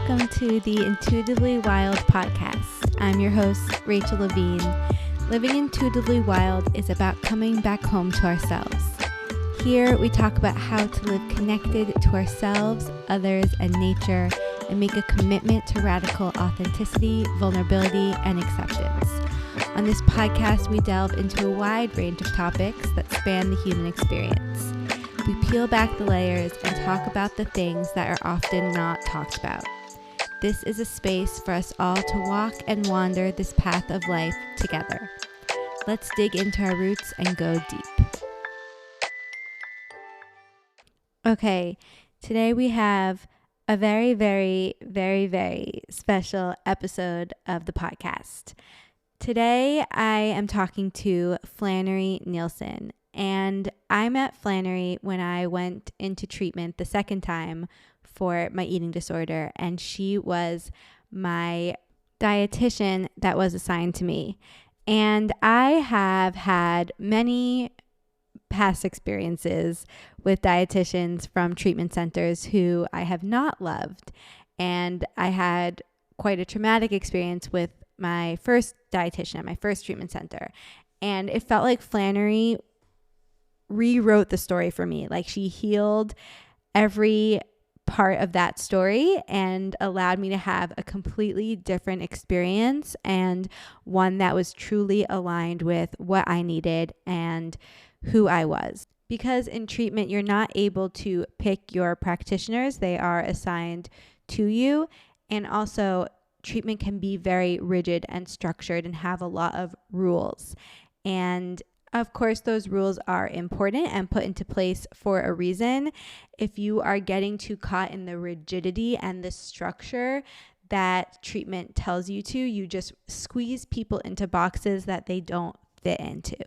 welcome to the Intuitively Wild podcast. I'm your host, Rachel Levine. Living intuitively wild is about coming back home to ourselves. Here we talk about how to live connected to ourselves, others, and nature, and make a commitment to radical authenticity, vulnerability, and acceptance. On this podcast, we delve into a wide range of topics that span the human experience. We peel back the layers and talk about the things that are often not talked about. This is a space for us all to walk and wander this path of life together. Let's dig into our roots and go deep. Okay, today we have a very, very, very, very special episode of the podcast. Today I am talking to Flannery Nielsen. And I met Flannery when I went into treatment the second time for my eating disorder, and she was my dietitian that was assigned to me. And I have had many past experiences with dietitians from treatment centers who I have not loved. And I had quite a traumatic experience with my first dietitian at my first treatment center. And it felt like Flannery rewrote the story for me. Like, she healed every part of that story and allowed me to have a completely different experience, and one that was truly aligned with what I needed and who I was. Because in treatment, you're not able to pick your practitioners. They are assigned to you. And also, treatment can be very rigid and structured and have a lot of rules. And of course, those rules are important and put into place for a reason. If you are getting too caught in the rigidity and the structure that treatment tells you to, you just squeeze people into boxes that they don't fit into.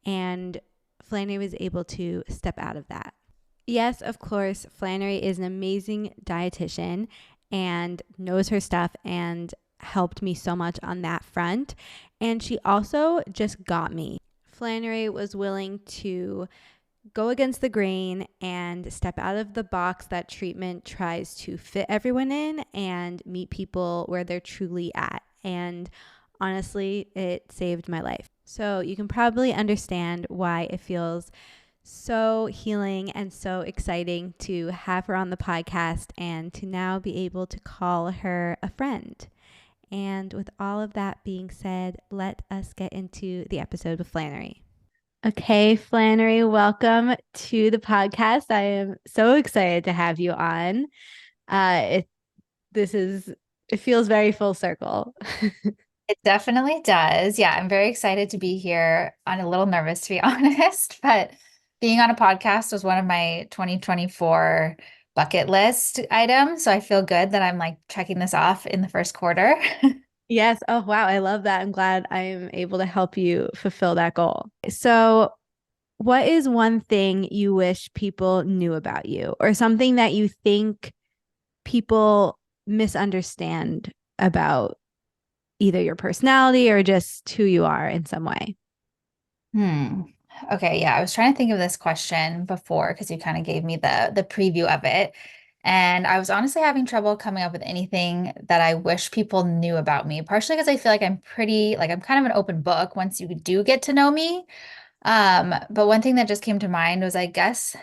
And Flannery was able to step out of that. Yes, of course, Flannery is an amazing dietitian and knows her stuff and helped me so much on that front. And she also just got me. Flannery was willing to go against the grain and step out of the box that treatment tries to fit everyone in and meet people where they're truly at. And honestly, it saved my life. So you can probably understand why it feels so healing and so exciting to have her on the podcast and to now be able to call her a friend. And with all of that being said, let us get into the episode with Flannery. Okay, Flannery, welcome to the podcast. I am so excited to have you on. It feels very full circle. It definitely does. Yeah, I'm very excited to be here. I'm a little nervous, to be honest, but being on a podcast was one of my 2024 bucket list items. So I feel good that I'm like checking this off in the first quarter. Yes. Oh, wow. I love that. I'm glad I'm able to help you fulfill that goal. So, what is one thing you wish people knew about you, or something that you think people misunderstand about either your personality or just who you are in some way? Okay, yeah, I was trying to think of this question before because you kind of gave me the preview of it. And I was honestly having trouble coming up with anything that I wish people knew about me, partially because I feel like I'm kind of an open book once you do get to know me. But one thing that just came to mind was, I guess,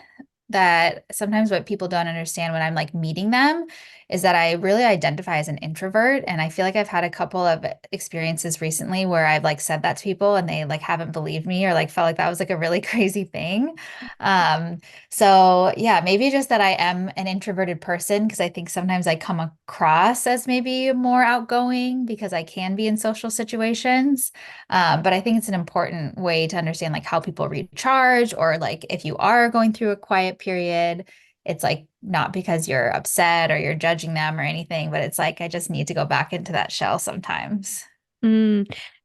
that sometimes what people don't understand when I'm like meeting them is that I really identify as an introvert. And I feel like I've had a couple of experiences recently where I've like said that to people and they like haven't believed me or like felt like that was like a really crazy thing. Um, so yeah, maybe just that I am an introverted person because I think sometimes I come across as maybe more outgoing because I can be in social situations. But I think it's an important way to understand like how people recharge, or like if you are going through a quiet period, it's like not because you're upset or you're judging them or anything, but it's like I just need to go back into that shell sometimes.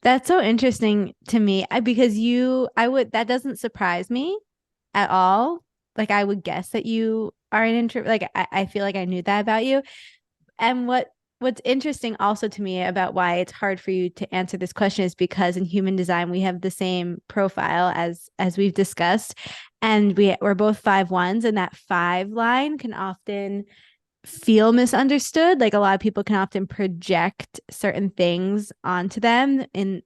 That's so interesting to me because that doesn't surprise me at all. Like, I would guess that you are an introvert. Like, I feel like I knew that about you. And what's interesting also to me about why it's hard for you to answer this question is because in human design, we have the same profile as we've discussed. And we're both 5-1s, and that 5 line can often feel misunderstood. Like a lot of people can often project certain things onto them in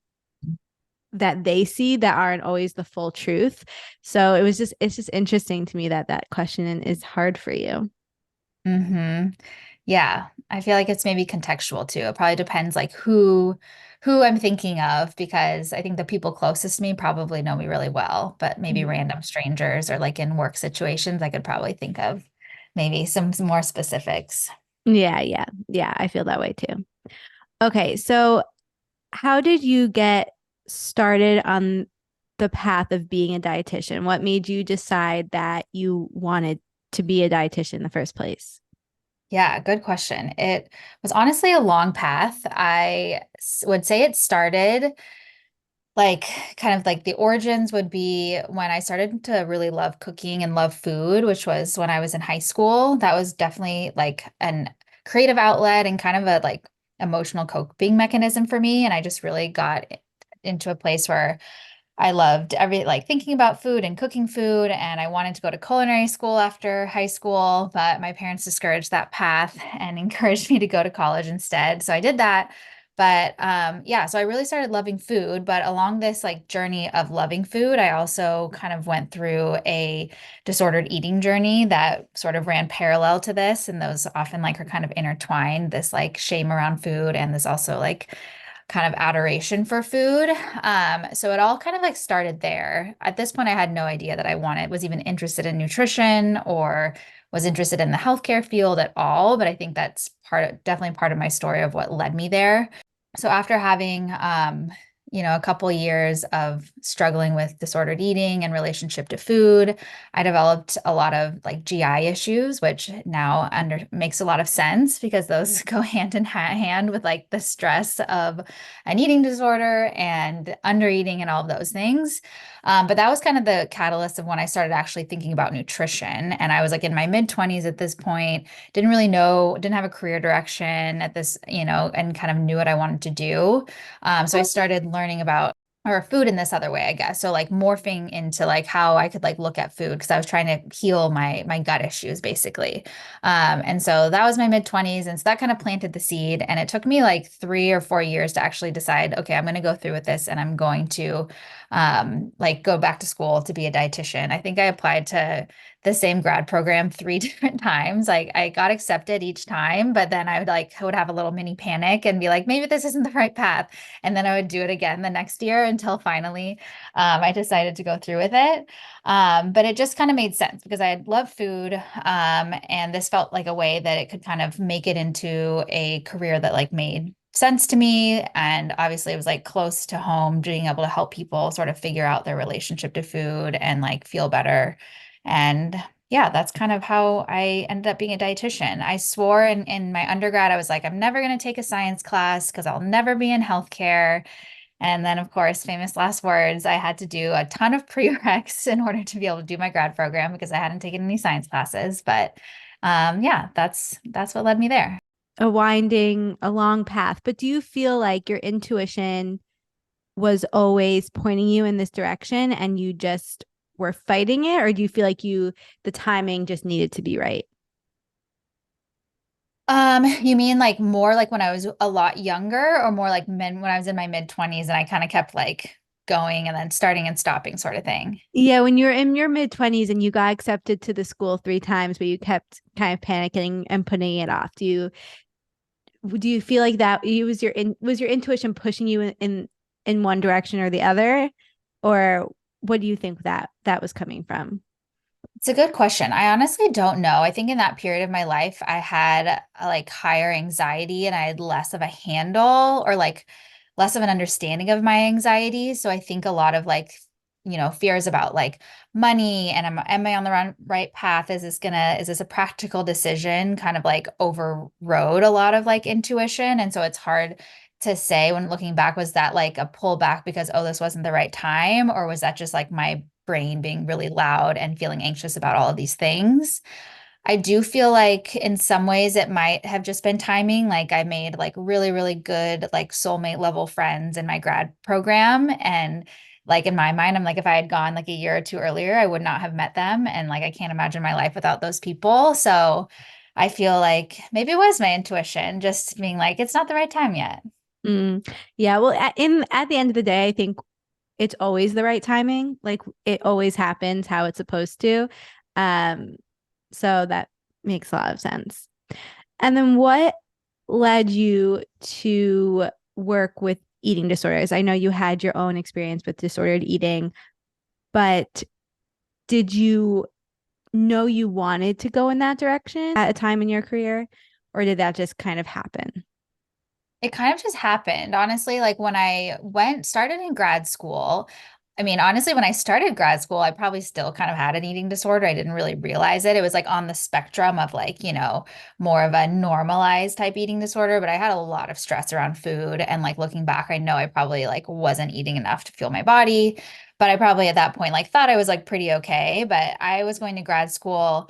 that they see that aren't always the full truth. So it's just interesting to me that that question is hard for you. Hmm. Yeah, I feel like it's maybe contextual too. It probably depends like who I'm thinking of because I think the people closest to me probably know me really well, but maybe Mhm. random strangers or like in work situations, I could probably think of maybe some more specifics. Yeah, yeah, yeah. I feel that way too. Okay, so how did you get started on the path of being a dietitian? What made you decide that you wanted to be a dietitian in the first place? Yeah, good question. It was honestly a long path. Would say it started like kind of like the origins would be when I started to really love cooking and love food, which was when I was in high school. That was definitely like an creative outlet and kind of a like emotional coping mechanism for me. And I just really got into a place where I loved like thinking about food and cooking food, and I wanted to go to culinary school after high school, but my parents discouraged that path and encouraged me to go to college instead. So I did that. But yeah, so I really started loving food. But along this like journey of loving food, I also kind of went through a disordered eating journey that sort of ran parallel to this. And those often like are kind of intertwined, this like shame around food and this also like kind of adoration for food. So it all kind of like started there. At this point, I had no idea that was even interested in nutrition or was interested in the healthcare field at all. But I think that's definitely part of my story of what led me there. So after having, a couple years of struggling with disordered eating and relationship to food, I developed a lot of like GI issues, which now under makes a lot of sense because those go hand in hand with like the stress of an eating disorder and under eating and all of those things. But that was kind of the catalyst of when I started actually thinking about nutrition. And I was like in my mid 20s at this point, didn't really know, didn't have a career direction at this, and kind of knew what I wanted to do. So I started learning about or food in this other way, I guess. So like morphing into like how I could like look at food because I was trying to heal my gut issues basically. And so that was my mid 20s. And so that kind of planted the seed. And it took me like 3 or 4 years to actually decide, okay, I'm going to go through with this and I'm going to like go back to school to be a dietitian. I think I applied to the same grad program three different times. Like I got accepted each time, but then I would have a little mini panic and be like, maybe this isn't the right path. And then I would do it again the next year until finally I decided to go through with it. But it just kind of made sense because I love food. And this felt like a way that it could kind of make it into a career that like made sense to me. And obviously it was like close to home, being able to help people sort of figure out their relationship to food and like feel better. And yeah, that's kind of how I ended up being a dietitian. I swore in my undergrad, I was like, I'm never going to take a science class because I'll never be in healthcare. And then, of course, famous last words, I had to do a ton of prereqs in order to be able to do my grad program because I hadn't taken any science classes. But yeah, that's what led me there. A long path. But do you feel like your intuition was always pointing you in this direction and you just were fighting it? Or do you feel like the timing just needed to be right? You mean like more like when I was a lot younger or more like when I was in my mid 20s and I kind of kept like going and then starting and stopping sort of thing? Yeah, when you're in your mid 20s and you got accepted to the school 3 times, but you kept kind of panicking and putting it off. Do you feel like that you was your intuition pushing you in one direction or the other? Or what do you think that was coming from? It's a good question. I honestly don't know. I think in that period of my life, I had like higher anxiety and I had less of a handle or like less of an understanding of my anxiety. So I think a lot of like, fears about like money and am I on the right path? Is this a practical decision? Kind of like overrode a lot of like intuition. And so it's hard to say when looking back, was that like a pullback because, oh, this wasn't the right time? Or was that just like my brain being really loud and feeling anxious about all of these things? I do feel like in some ways it might have just been timing. Like I made like really, really good, like soulmate level friends in my grad program. And like in my mind, I'm like, if I had gone like a year or two earlier, I would not have met them. And like I can't imagine my life without those people. So I feel like maybe it was my intuition just being like, it's not the right time yet. Mm. Yeah. Well, at the end of the day, I think it's always the right timing. Like it always happens how it's supposed to. Um, so that makes a lot of sense. And then what led you to work with eating disorders? I know you had your own experience with disordered eating, but did you know you wanted to go in that direction at a time in your career, or did that just kind of happen? It kind of just happened, honestly. Like when I started in grad school, I mean, honestly, when I started grad school, I probably still kind of had an eating disorder. I didn't really realize it. It was like on the spectrum of like, more of a normalized type eating disorder, but I had a lot of stress around food. And like looking back, I know I probably like wasn't eating enough to fuel my body, but I probably at that point like thought I was like pretty okay. But I was going to grad school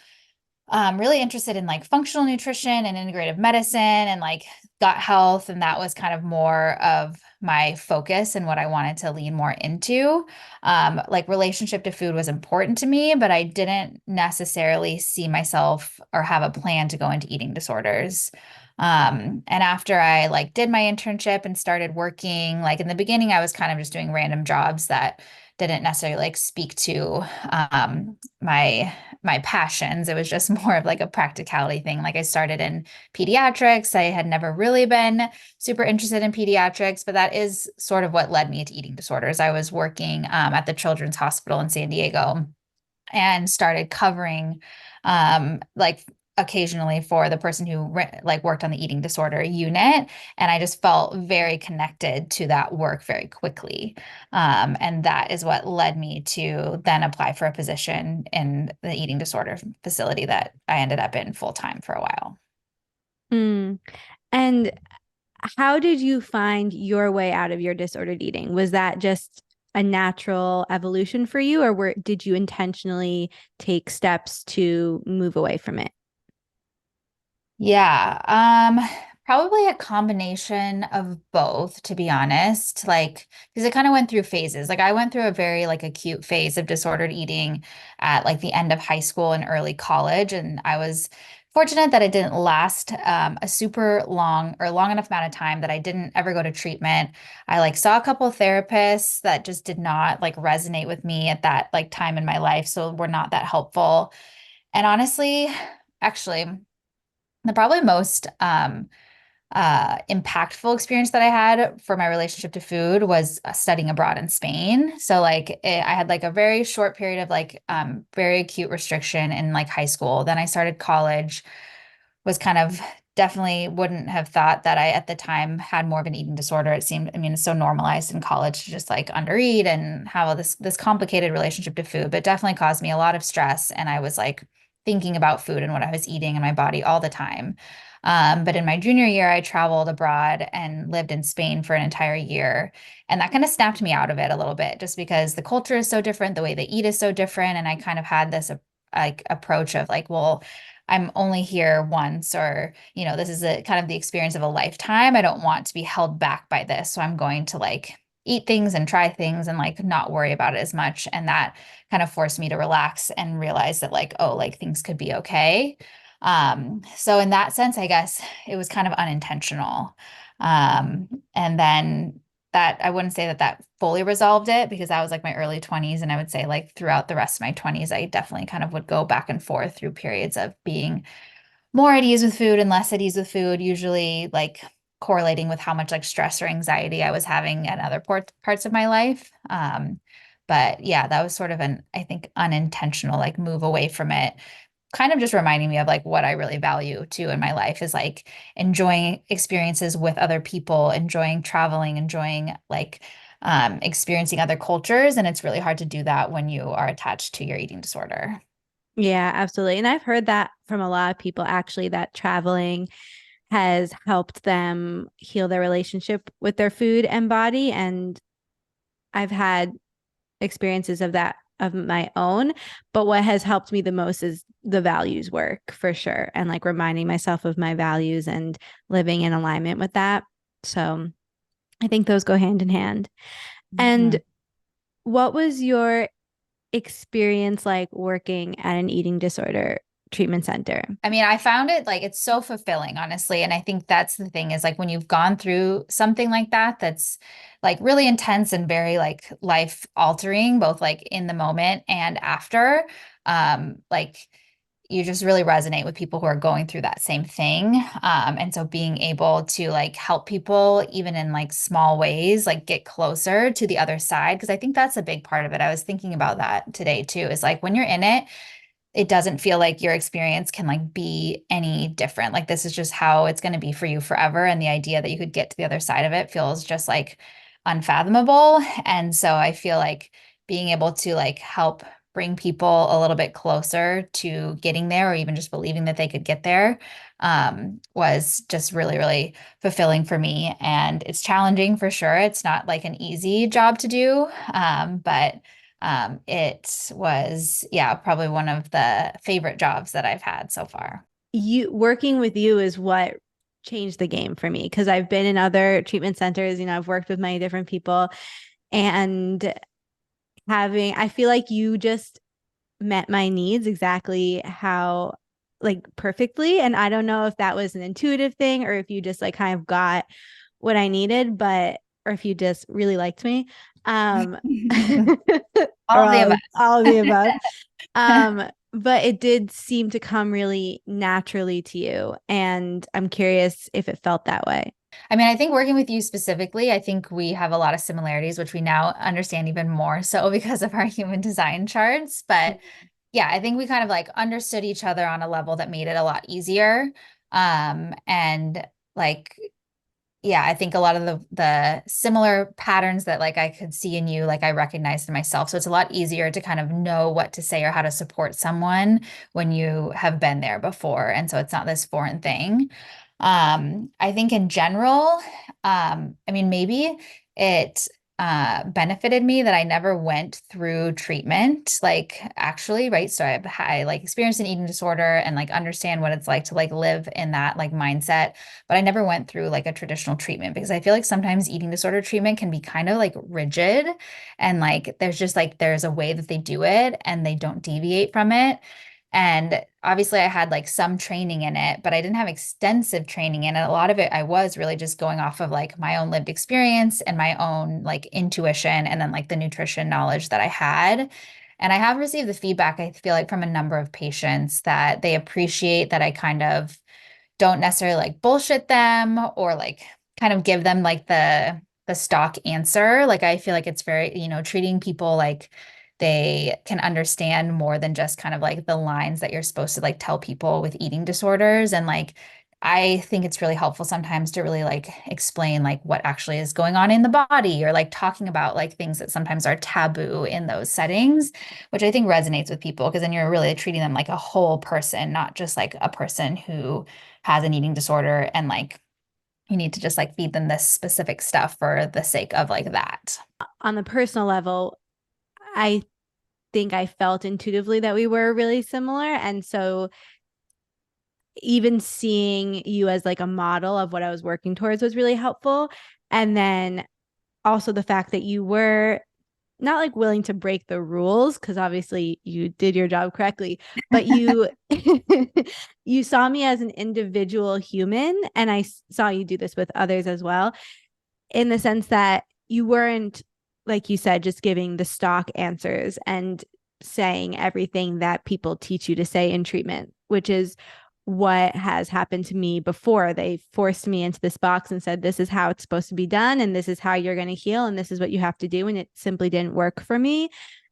really interested in like functional nutrition and integrative medicine and like gut health. And that was kind of more of my focus and what I wanted to lean more into. Like relationship to food was important to me, but I didn't necessarily see myself or have a plan to go into eating disorders. And after I like did my internship and started working, like in the beginning, I was kind of just doing random jobs that didn't necessarily like speak to my passions. It was just more of like a practicality thing. Like I started in pediatrics. I had never really been super interested in pediatrics, but that is sort of what led me to eating disorders. I was working at the Children's Hospital in San Diego and started covering like occasionally for the person who like worked on the eating disorder unit, and I just felt very connected to that work very quickly, and that is what led me to then apply for a position in the eating disorder facility that I ended up in full time for a while. Mm. And how did you find your way out of your disordered eating? Was that just a natural evolution for you, or did you intentionally take steps to move away from it? Yeah, probably a combination of both, to be honest. Like, because it kind of went through phases. Like, I went through a very like acute phase of disordered eating at like the end of high school and early college, and I was fortunate that it didn't last a super long or long enough amount of time that I didn't ever go to treatment. I like saw a couple of therapists that just did not like resonate with me at that like time in my life, so were not that helpful. And honestly, actually the probably most impactful experience that I had for my relationship to food was studying abroad in Spain. So I had like a very short period of like very acute restriction in like high school. Then I started college, was kind of definitely wouldn't have thought that I at the time had more of an eating disorder. It seemed, I mean, it's so normalized in college to just like undereat and have this complicated relationship to food, but definitely caused me a lot of stress. And I was like thinking about food and what I was eating in my body all the time. But in my junior year, I traveled abroad and lived in Spain for an entire year. And that kind of snapped me out of it a little bit, just because the culture is so different, the way they eat is so different. And I kind of had this like approach of like, well, I'm only here once, or, this is a kind of the experience of a lifetime. I don't want to be held back by this. So I'm going to like eat things and try things and like not worry about it as much. And that kind of forced me to relax and realize that like, oh, like things could be okay. So in that sense, I guess it was kind of unintentional. And then that I wouldn't say that that fully resolved it, because that was like my early 20s. And I would say like throughout the rest of my 20s, I definitely kind of would go back and forth through periods of being more at ease with food and less at ease with food, usually like correlating with how much like stress or anxiety I was having at other parts of my life. But yeah, that was sort of I think, unintentional like move away from it, kind of just reminding me of like what I really value too in my life is like enjoying experiences with other people, enjoying traveling, enjoying like experiencing other cultures. And it's really hard to do that when you are attached to your eating disorder. Yeah, absolutely. And I've heard that from a lot of people actually, that traveling has helped them heal their relationship with their food and body. And I've had experiences of that of my own. But what has helped me the most is the values work for sure. And like reminding myself of my values and living in alignment with that. So I think those go hand in hand. And Mhm. what was your experience like working at an eating disorder treatment center? I mean, I found it like it's so fulfilling, honestly. And I think that's the thing is like when you've gone through something like that, that's like really intense and very like life altering, both like in the moment and after, like you just really resonate with people who are going through that same thing. And so being able to like help people, even in like small ways, like get closer to the other side, because I think that's a big part of it. I was thinking about that today too, is like when you're in it doesn't feel like your experience can like be any different. Like this is just how it's going to be for you forever. And the idea that you could get to the other side of it feels just like unfathomable. And so I feel like being able to like help bring people a little bit closer to getting there or even just believing that they could get there was just really, really fulfilling for me. And it's challenging for sure. It's not like an easy job to do, but it was, yeah, probably one of the favorite jobs that I've had so far. You working with you is what changed the game for me because I've been in other treatment centers, I've worked with many different people and I feel like you just met my needs exactly how like perfectly. And I don't know if that was an intuitive thing or if you just like kind of got what I needed, but or if you just really liked me. Or All of the above. all of the above. But it did seem to come really naturally to you. And I'm curious if it felt that way. I mean, I think working with you specifically, I think we have a lot of similarities, which we now understand even more so because of our human design charts. But yeah, I think we kind of like understood each other on a level that made it a lot easier. And like yeah, I think a lot of the similar patterns that like I could see in you, like I recognized in myself. So it's a lot easier to kind of know what to say or how to support someone when you have been there before. And so it's not this foreign thing. I think in general, I mean, maybe it benefited me that I never went through treatment, like actually, right? So I like experienced an eating disorder and like understand what it's like to like live in that like mindset, but I never went through like a traditional treatment because I feel like sometimes eating disorder treatment can be kind of like rigid and like there's just like there's a way that they do it and they don't deviate from it. And obviously, I had like some training in it, but I didn't have extensive training in it. A lot of it, I was really just going off of like my own lived experience and my own like intuition and then like the nutrition knowledge that I had. And I have received the feedback, I feel like, from a number of patients that they appreciate that I kind of don't necessarily like bullshit them or like kind of give them like the stock answer. Like I feel like it's very, treating people like they can understand more than just kind of like the lines that you're supposed to like tell people with eating disorders. And like I think it's really helpful sometimes to really like explain like what actually is going on in the body or like talking about like things that sometimes are taboo in those settings, which I think resonates with people because then you're really treating them like a whole person, not just like a person who has an eating disorder and like you need to just like feed them this specific stuff for the sake of like that. On the personal level, I think I felt intuitively that we were really similar. And so even seeing you as like a model of what I was working towards was really helpful. And then also the fact that you were not like willing to break the rules because obviously you did your job correctly, but you you saw me as an individual human and I saw you do this with others as well in the sense that you weren't, like you said, just giving the stock answers and saying everything that people teach you to say in treatment, which is what has happened to me before. They forced me into this box and said, this is how it's supposed to be done, and this is how you're going to heal, and this is what you have to do. And it simply didn't work for me.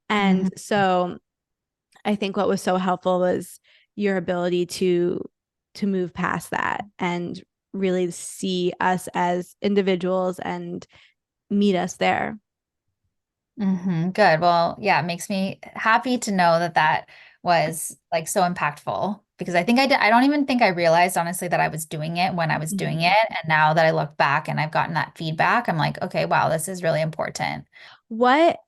And Mhm. so I think what was so helpful was your ability to move past that and really see us as individuals and meet us there. Good. Well, yeah, it makes me happy to know that that was like so impactful because I think I did, I don't even think I realized honestly that I was doing it when I was doing Mhm. it. And now that I look back and I've gotten that feedback, I'm like, okay, wow, this is really important. What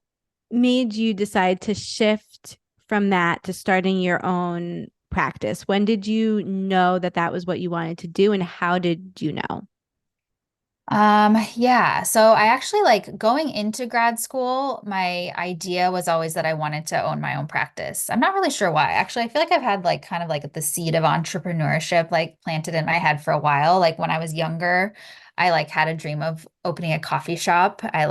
made you decide to shift from that to starting your own practice? When did you know that that was what you wanted to do, and how did you know? Yeah. So I actually like going into grad school, my idea was always that I wanted to own my own practice. I'm not really sure why. Actually, I feel like I've had like kind of like the seed of entrepreneurship like planted in my head for a while. Like when I was younger, I like had a dream of opening a coffee shop. I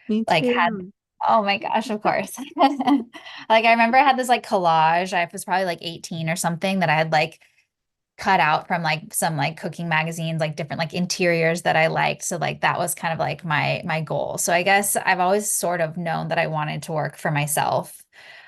Me like had too. oh my gosh, of course. Like I remember I had this like collage. I was probably like 18 or something that I had like cut out from like some like cooking magazines, like different like interiors that I liked. So like that was kind of like my goal. So I guess I've always sort of known that I wanted to work for myself.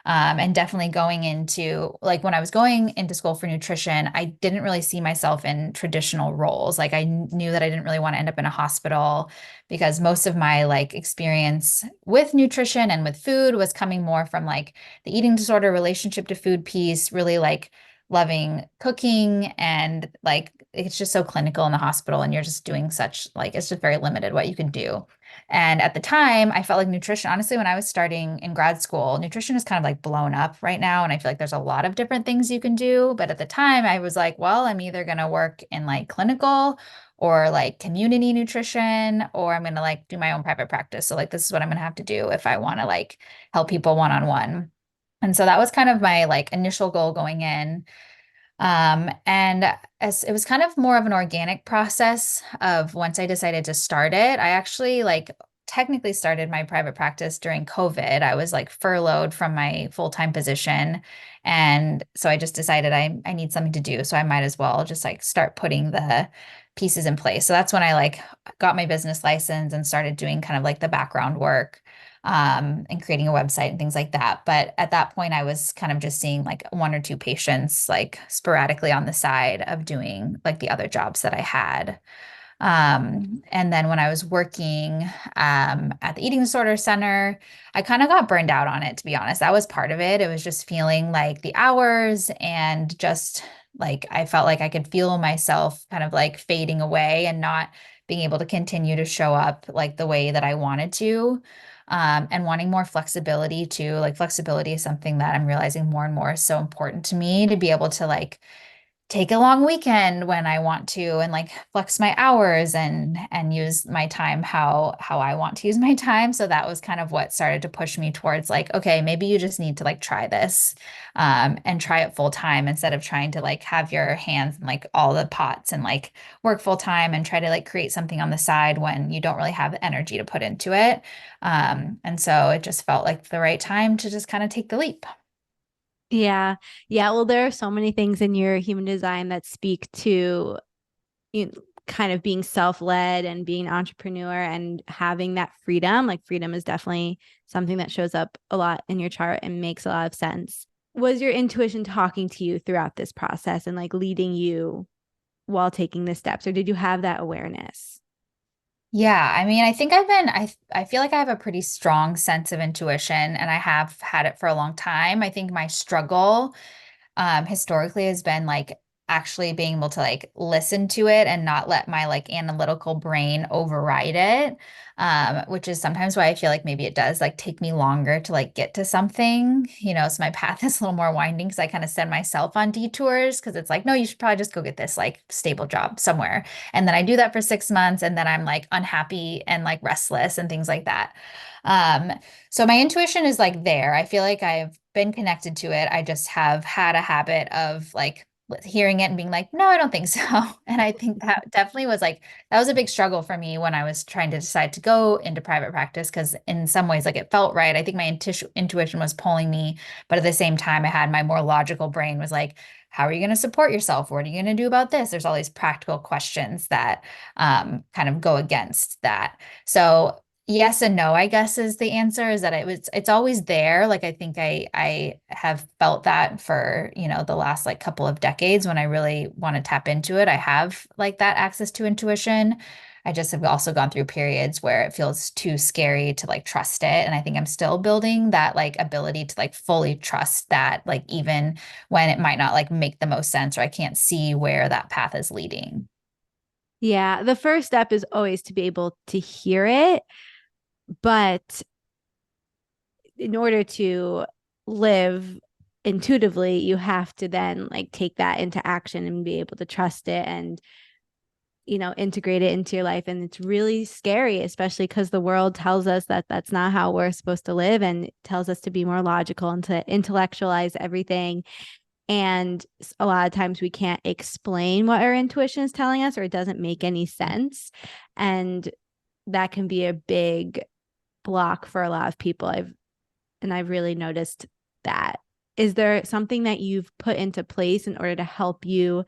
And definitely going into like when I was going into school for nutrition, I didn't really see myself in traditional roles. Like I knew that I didn't really want to end up in a hospital because most of my like experience with nutrition and with food was coming more from like the eating disorder relationship to food piece, really like loving cooking and like it's just so clinical in the hospital and you're just doing such like it's just very limited what you can do. And at the time, I felt like nutrition, honestly, when I was starting in grad school, nutrition is kind of like blown up right now. And I feel like there's a lot of different things you can do. But at the time, I was like, well, I'm either going to work in like clinical or like community nutrition, or I'm going to like do my own private practice. So, like, this is what I'm going to have to do if I want to like help people one on one. And so that was kind of my like initial goal going in. And as it was kind of more of an organic process of once I decided to start it, I actually like technically started my private practice during COVID. I was like furloughed from my full-time position. And so I just decided I need something to do. So I might as well just like start putting the pieces in place. So that's when I like got my business license and started doing kind of like the background work and creating a website and things like that. But at that point, I was kind of just seeing like one or two patients like sporadically on the side of doing like the other jobs that I had. And then when I was working at the Eating Disorder Center, I kind of got burned out on it, to be honest. That was part of it. It was just feeling like the hours and just like I felt like I could feel myself kind of like fading away and not being able to continue to show up like the way that I wanted to. And wanting more flexibility too. Like flexibility is something that I'm realizing more and more is so important to me to be able to like take a long weekend when I want to and like flex my hours and use my time how I want to use my time. So that was kind of what started to push me towards like, okay, maybe you just need to like try this and try it full time instead of trying to like have your hands in like all the pots and like work full time and try to like create something on the side when you don't really have the energy to put into it. And so it just felt like the right time to just kind of take the leap. Yeah. Yeah. Well, there are so many things in your human design that speak to kind of being self-led and being an entrepreneur and having that freedom. Like freedom is definitely something that shows up a lot in your chart and makes a lot of sense. Was your intuition talking to you throughout this process and like leading you while taking the steps, or did you have that awareness? Yeah, I mean, I think I feel like I have a pretty strong sense of intuition and I have had it for a long time. I think my struggle historically has been like actually being able to like listen to it and not let my like analytical brain override it. Which is sometimes why I feel like maybe it does like take me longer to like get to something, you know, so my path is a little more winding because I kind of send myself on detours because it's like, no, you should probably just go get this like stable job somewhere. And then I do that for 6 months and then I'm like unhappy and like restless and things like that. Um, so my intuition is like there. I feel like I've been connected to it. I just have had a habit of like hearing it and being like, no, I don't think so. And I think that definitely was like, that was a big struggle for me when I was trying to decide to go into private practice because in some ways, like it felt right. I think my intuition was pulling me, but at the same time, I had my more logical brain was like, how are you going to support yourself? What are you going to do about this? There's all these practical questions that kind of go against that. So yes and no, I guess is the answer is that it's always there. Like I think I have felt that for, you know, the last like couple of decades when I really want to tap into it. I have like that access to intuition. I just have also gone through periods where it feels too scary to like trust it. And I think I'm still building that like ability to like fully trust that, like even when it might not like make the most sense or I can't see where that path is leading. Yeah, the first step is always to be able to hear it, but in order to live intuitively, you have to then like take that into action and be able to trust it and integrate it into your life. And it's really scary, especially because the world tells us that that's not how we're supposed to live, and it tells us to be more logical and to intellectualize everything. And a lot of times we can't explain what our intuition is telling us, or it doesn't make any sense. And that can be a big block for a lot of people. I've really noticed that. Is there something that you've put into place in order to help you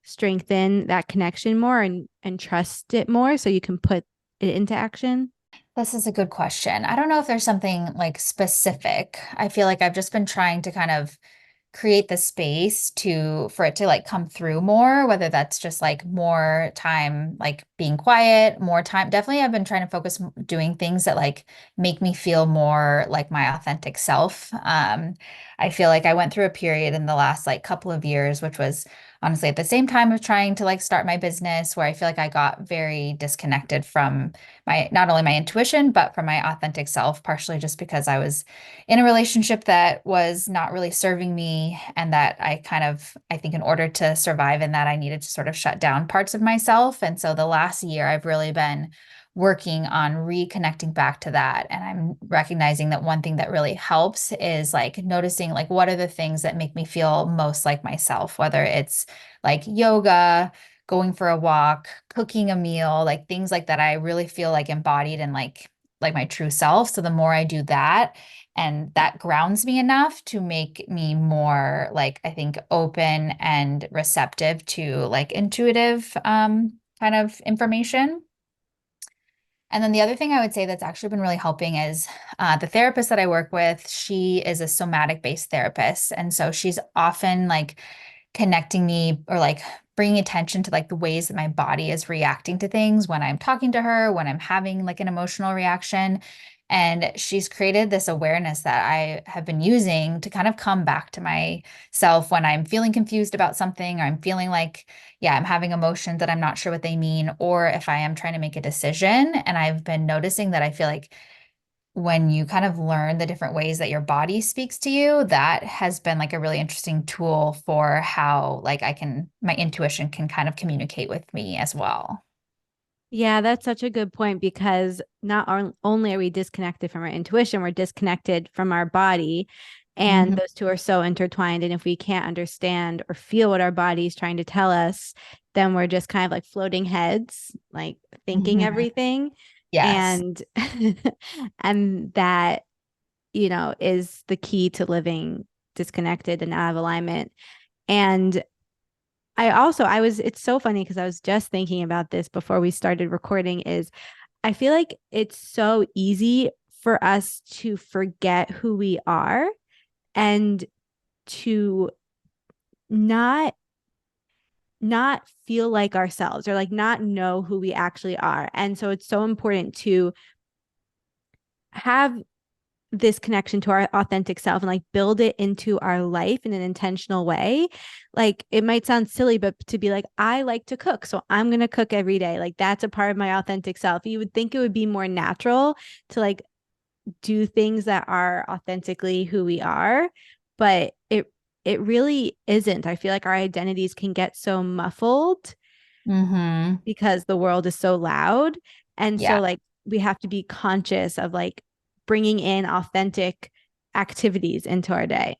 strengthen that connection more and trust it more so you can put it into action? This is a good question. I don't know if there's something like specific. I feel like I've just been trying to kind of create the space to for it to like come through more, whether that's just like more time like being quiet, more time. Definitely I've been trying to focus doing things that like make me feel more like my authentic self. I feel like I went through a period in the last like couple of years, which was honestly at the same time of trying to like start my business, where I feel like I got very disconnected from my not only my intuition, but from my authentic self, partially just because I was in a relationship that was not really serving me, and that I think in order to survive in that, I needed to sort of shut down parts of myself. And so the last year I've really been working on reconnecting back to that. And I'm recognizing that one thing that really helps is like noticing like what are the things that make me feel most like myself, whether it's like yoga, going for a walk, cooking a meal, like things like that I really feel like embodied and like my true self. So the more I do that, and that grounds me enough to make me more like I think open and receptive to like intuitive kind of information. And then the other thing I would say that's actually been really helping is the therapist that I work with, she is a somatic based therapist. And so she's often like connecting me or like bringing attention to like the ways that my body is reacting to things when I'm talking to her, when I'm having like an emotional reaction. And she's created this awareness that I have been using to kind of come back to myself when I'm feeling confused about something, or I'm feeling like, yeah, I'm having emotions that I'm not sure what they mean, or if I am trying to make a decision. And I've been noticing that I feel like when you kind of learn the different ways that your body speaks to you, that has been like a really interesting tool for how like my intuition can kind of communicate with me as well. Yeah, that's such a good point, because only are we disconnected from our intuition, we're disconnected from our body. And Mhm. those two are so intertwined. And if we can't understand or feel what our body is trying to tell us, then we're just kind of like floating heads, like thinking Mhm. everything. Yes. And and that, is the key to living disconnected and out of alignment. And it's so funny because I was just thinking about this before we started recording. Is I feel like it's so easy for us to forget who we are, and to not not feel like ourselves, or like not know who we actually are. And so it's so important to have this connection to our authentic self and like build it into our life in an intentional way. Like it might sound silly, but to be like, I like to cook, so I'm going to cook every day. Like that's a part of my authentic self. You would think it would be more natural to like do things that are authentically who we are, but it really isn't. I feel like our identities can get so muffled Hmm. because the world is so loud. And Yeah. so like we have to be conscious of like bringing in authentic activities into our day.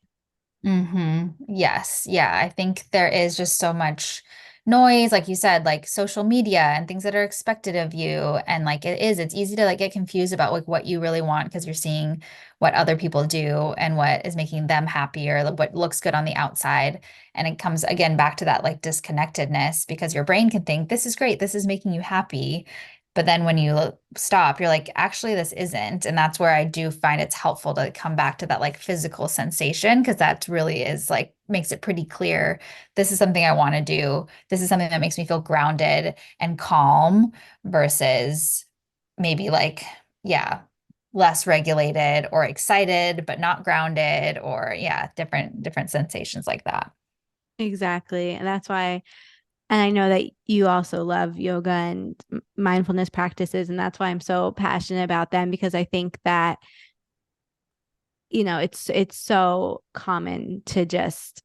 Yes. Yeah. I think there is just so much noise, like you said, like social media and things that are expected of you. And like it's easy to like get confused about like what you really want because you're seeing what other people do and what is making them happy, or like, what looks good on the outside. And it comes again back to that like disconnectedness, because your brain can think, this is great, this is making you happy. But then when you stop, you're like, actually, this isn't. And that's where I do find it's helpful to come back to that like physical sensation, because that really is like makes it pretty clear. This is something I want to do. This is something that makes me feel grounded and calm versus maybe like, yeah, less regulated or excited, but not grounded, or yeah, different sensations like that. Exactly. And that's why, and I know that you also love yoga and mindfulness practices. And that's why I'm so passionate about them, because I think that, it's so common to just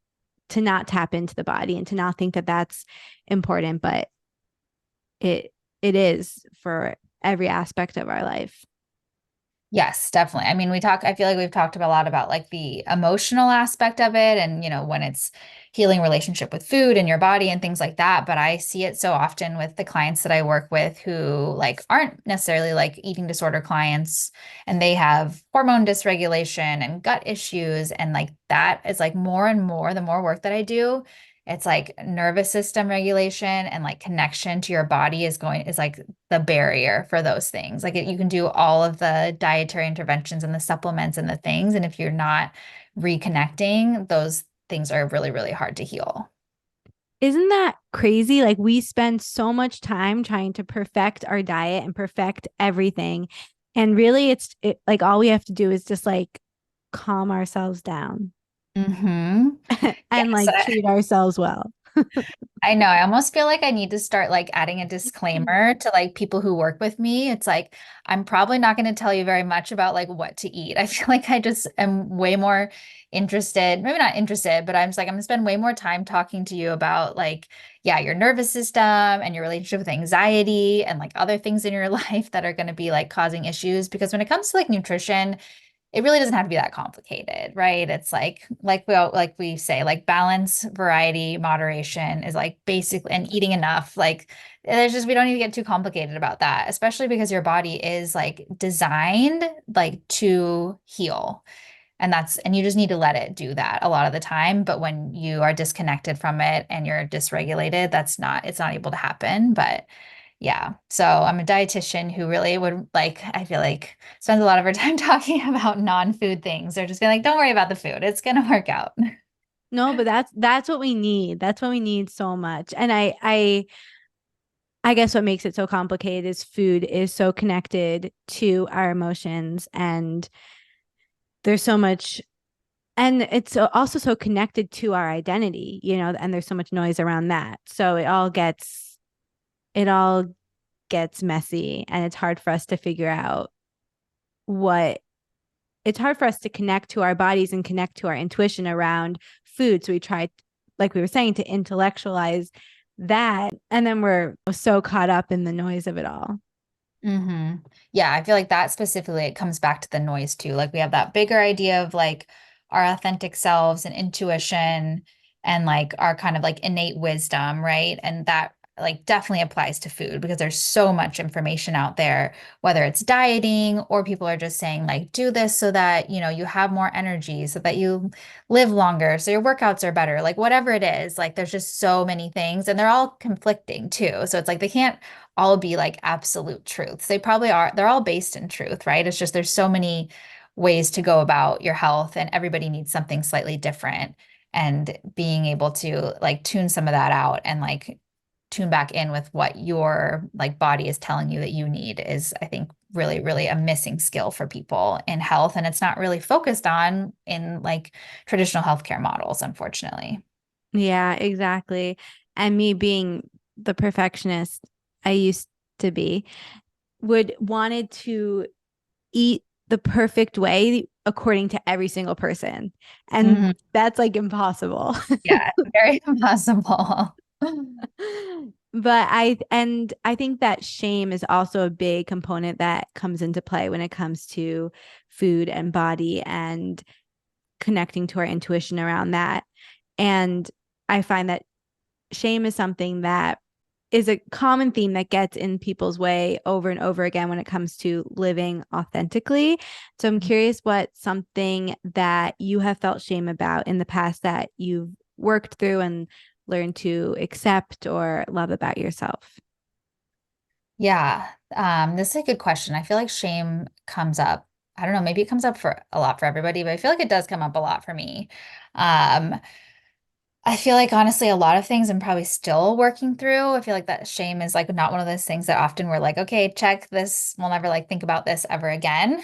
to not tap into the body and to not think that that's important. But it it is for every aspect of our life. Yes, definitely. I mean, I feel like we've talked a lot about like the emotional aspect of it and, when it's healing relationship with food and your body and things like that. But I see it so often with the clients that I work with who like aren't necessarily like eating disorder clients and they have hormone dysregulation and gut issues. And like that is like more and more, the more work that I do, it's like nervous system regulation and like connection to your body is like the barrier for those things. Like you can do all of the dietary interventions and the supplements and the things. And if you're not reconnecting, those things are really, really hard to heal. Isn't that crazy? Like we spend so much time trying to perfect our diet and perfect everything. And really like all we have to do is just like calm ourselves down Mm-hmm. and Yes, like treat ourselves well. I know. I almost feel like I need to start like adding a disclaimer to like people who work with me. It's like, I'm probably not going to tell you very much about like what to eat. I feel like I just am way more interested, maybe not interested, but I'm just like, I'm going to spend way more time talking to you about like, yeah, your nervous system and your relationship with anxiety and like other things in your life that are going to be like causing issues. Because when it comes to like nutrition, it really doesn't have to be that complicated, right? It's like we say, like balance, variety, moderation is like basic and eating enough. Like there's just we don't need to get too complicated about that, especially because your body is like designed like to heal. And you just need to let it do that a lot of the time. But when you are disconnected from it and you're dysregulated, it's not able to happen. But yeah. So I'm a dietitian who really would like, I feel like spends a lot of her time talking about non-food things. They're just being like, don't worry about the food. It's gonna work out. No, but that's what we need. That's what we need so much. And I guess what makes it so complicated is food is so connected to our emotions and there's so much and it's also so connected to our identity, and there's so much noise around that. So it all gets messy and it's hard for us to figure out what it's hard for us to connect to our bodies and connect to our intuition around food. So we try, like we were saying, to intellectualize that. And then we're so caught up in the noise of it all. hmm Yeah, I feel like that specifically, it comes back to the noise too. Like we have that bigger idea of like our authentic selves and intuition and like our kind of like innate wisdom, right? And that like definitely applies to food because there's so much information out there, whether it's dieting or people are just saying like do this so that, you have more energy, so that you live longer, so your workouts are better, like whatever it is, like there's just so many things and they're all conflicting too. So it's like they can't all be like absolute truths. They probably are, they're all based in truth, right? It's just there's so many ways to go about your health and everybody needs something slightly different. And being able to like tune some of that out and like tune back in with what your like body is telling you that you need is, I think, really, really a missing skill for people in health. And it's not really focused on in like traditional healthcare models, unfortunately. Yeah, exactly. And me being the perfectionist I used to be, would wanted to eat the perfect way according to every single person. And Mhm. that's like impossible. Yeah, very impossible. But I think that shame is also a big component that comes into play when it comes to food and body and connecting to our intuition around that. And I find that shame is something that is a common theme that gets in people's way over and over again when it comes to living authentically. So I'm curious what something that you have felt shame about in the past that you've worked through and learned to accept or love about yourself. Yeah, this is a good question. I feel like shame comes up. I don't know, maybe it comes up for a lot for everybody, but I feel like it does come up a lot for me. Um, I feel like honestly, a lot of things I'm probably still working through. I feel like that shame is like not one of those things that often we're like, okay, check this. We'll never like think about this ever again.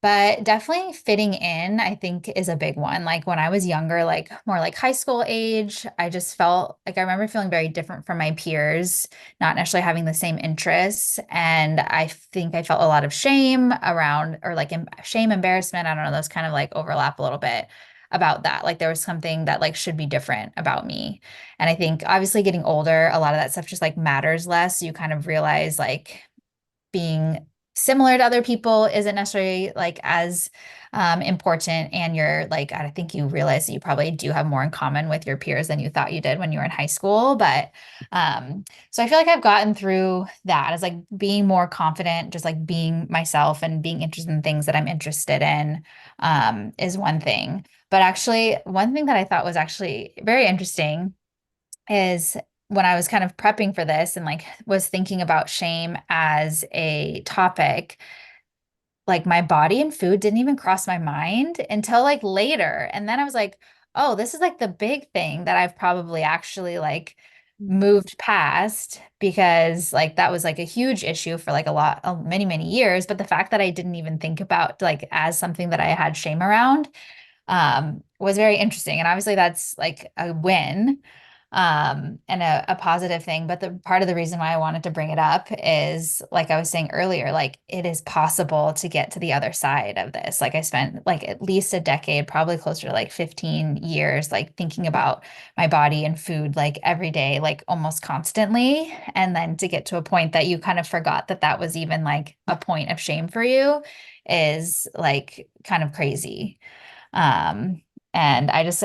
But definitely fitting in, I think, is a big one. Like when I was younger, like more like high school age, I just felt like I remember feeling very different from my peers, not necessarily having the same interests. And I think I felt a lot of shame around, or like shame, embarrassment. I don't know, those kind of like overlap a little bit about that. Like there was something that like should be different about me. And I think obviously getting older, a lot of that stuff just like matters less. You kind of realize like being similar to other people isn't necessarily like as important. And you're like, I think you realize that you probably do have more in common with your peers than you thought you did when you were in high school. But so I feel like I've gotten through that as like being more confident, just like being myself and being interested in things that I'm interested in is one thing. But actually, one thing that I thought was actually very interesting is when I was kind of prepping for this and like was thinking about shame as a topic, like my body and food didn't even cross my mind until like later. And then I was like, oh, this is like the big thing that I've probably actually like moved past because like that was like a huge issue for like a lot of many years. But the fact that I didn't even think about like as something that I had shame around was very interesting. And obviously that's like a win and a positive thing. But the part of the reason why I wanted to bring it up is like I was saying earlier, like it is possible to get to the other side of this. Like I spent like at least a decade, probably closer to like 15 years, like thinking about my body and food like every day, like almost constantly. And then to get to a point that you kind of forgot that that was even like a point of shame for you is like kind of crazy. Um, and I just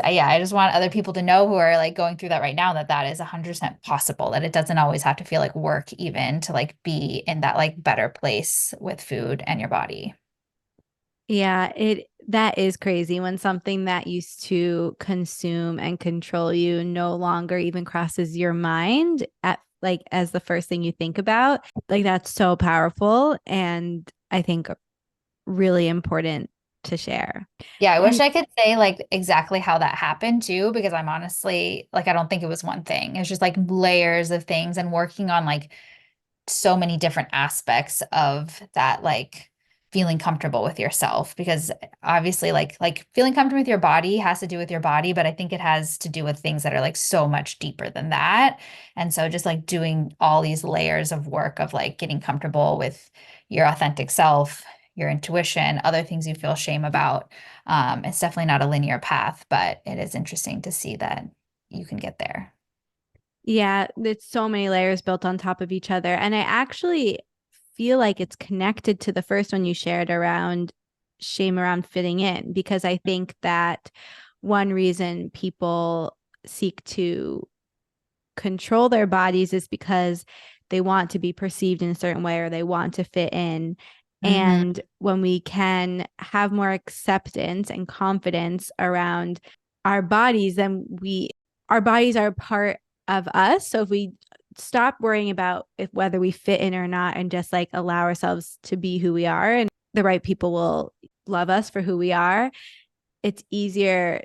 want other people to know who are like going through that right now that that is 100% possible, that it doesn't always have to feel like work even to like be in that like better place with food and your body. Yeah, it that is crazy when something that used to consume and control you no longer even crosses your mind at like as the first thing you think about. Like that's so powerful and I think really important to share. Yeah, I wish And I could say like exactly how that happened too, because I'm honestly like, I don't think it was one thing. It's just like layers of things and working on like so many different aspects of that like feeling comfortable with yourself because obviously like feeling comfortable with your body has to do with your body, but I think it has to do with things that are like so much deeper than that. And so just like doing all these layers of work of like getting comfortable with your authentic self, your intuition, other things you feel shame about. It's definitely not a linear path, but it is interesting to see that you can get there. yeah, it's so many layers built on top of each other. And I actually feel like it's connected to the first one you shared around shame around fitting in, because I think that one reason people seek to control their bodies is because they want to be perceived in a certain way or they want to fit in. Hmm. And when we can have more acceptance and confidence around our bodies, then our bodies are part of us. So if we stop worrying about if whether we fit in or not and just like allow ourselves to be who we are and the right people will love us for who we are, it's easier